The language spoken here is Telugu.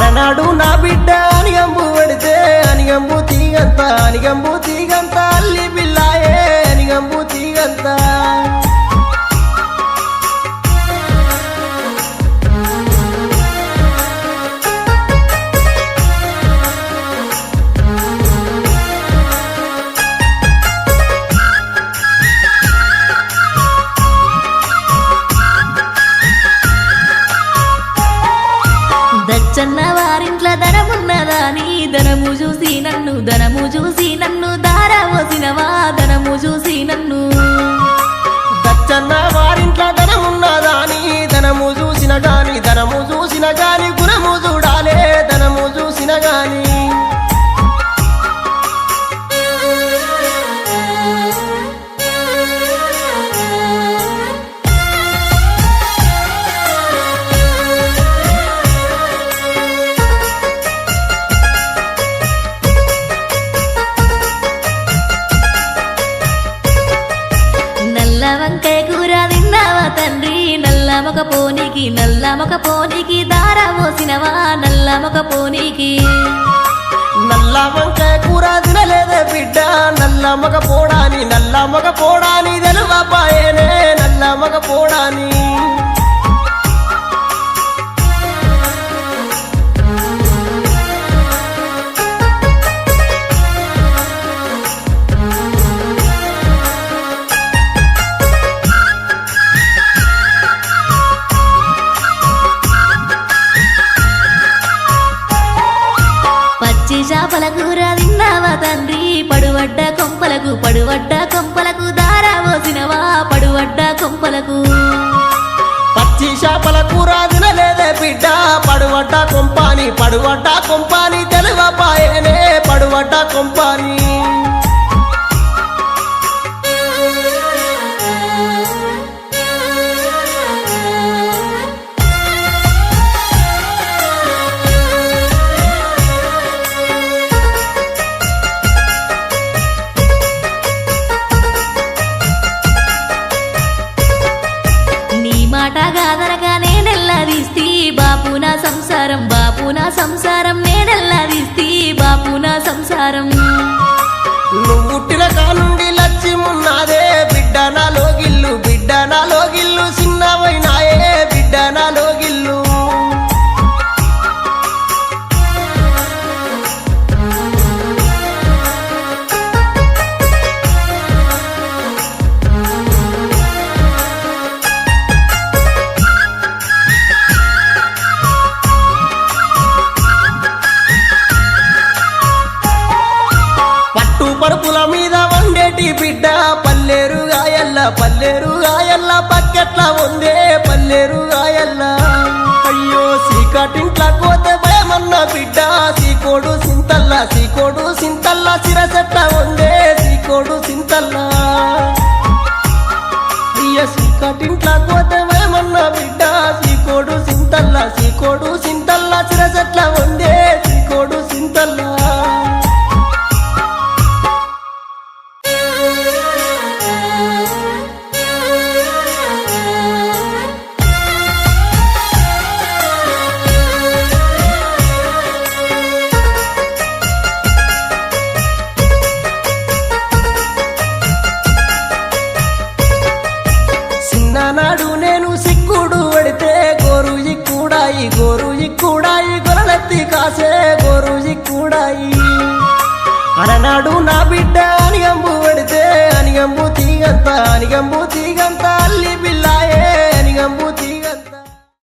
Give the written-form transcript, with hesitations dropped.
అలనాడు నా బిడ్డ అనిగంబు పెడితే అనిగంబు తీగంత అల్లి బిల్లాయే అనిగంబు తీగంత దచ్చన్న వారింట్ల ధనమున్నదాని ధనము చూసి నన్ను దారవోసినవా ధనము చూసి నన్ను దచ్చన్న వారింట్ల ధనమున్నదాని ధనము చూసిన గాని గుణము చూడాలే ధనము చూసిన గాని నల్ల వంకాయ కూర తిన్నావా తండ్రి నల్ల మొక పోనీకి దారవోసినవా నల్ల మొక పోనీకి నల్ల వంకాయ కూర తినలేదే బిడ్డ నల్ల మగ పోడాని తెలువపాయేనే నల్ల మగ పోడాని పచ్చి చేపల కూర తిన్నావా తండ్రి పడువడ్డ కొంపలకు దారవోసినవా పడువడ్డ కొంపలకు పచ్చి చేపల కూర తినలేదే బిడ్డ పడువడ్డ కొంపాని తెలువపాయేనే పడువడ్డ కొంపాని మాట గాదరగా నేనెల్లాదీస్తి బాపు నా సంసారం నేనెల్లాదీస్తి బాపు నా సంసారం నువ్వు పుట్టిన కానుండి లక్ష్యమున్నాదే బిడ్డ నాలో గిల్లు చిన్నవైనాయే బిడ్డ నాలో గిల్లు పరుపుల మీద వండేటి బిడ్డ పల్లేరు గాయల్ల పక్కెట్ల ఉందే పల్లేరు గాయల్ల అయ్యో సీకటింట్ల కోతే భయమన్న బిడ్డ సీకోడు సింతల్ల సిరసెట్ల ఉందే సీకోడు సింతల్ల అయ్య సీకటింట్ల కోతే భయమన్న బిడ్డ సీకోడు సింతల్ల సిరసెట్ల ఉందే సీకోడు సింతల్ల నాడు నేను సిక్కుడు పడితే గోరు ఇక్కుడాయి గొరలెత్తి కాసే గోరు ఇక్కుడాయి అలనాడు నా బిడ్డ అనిగంబు పడితే అనిగంబు తీగంత అల్లి బిల్ల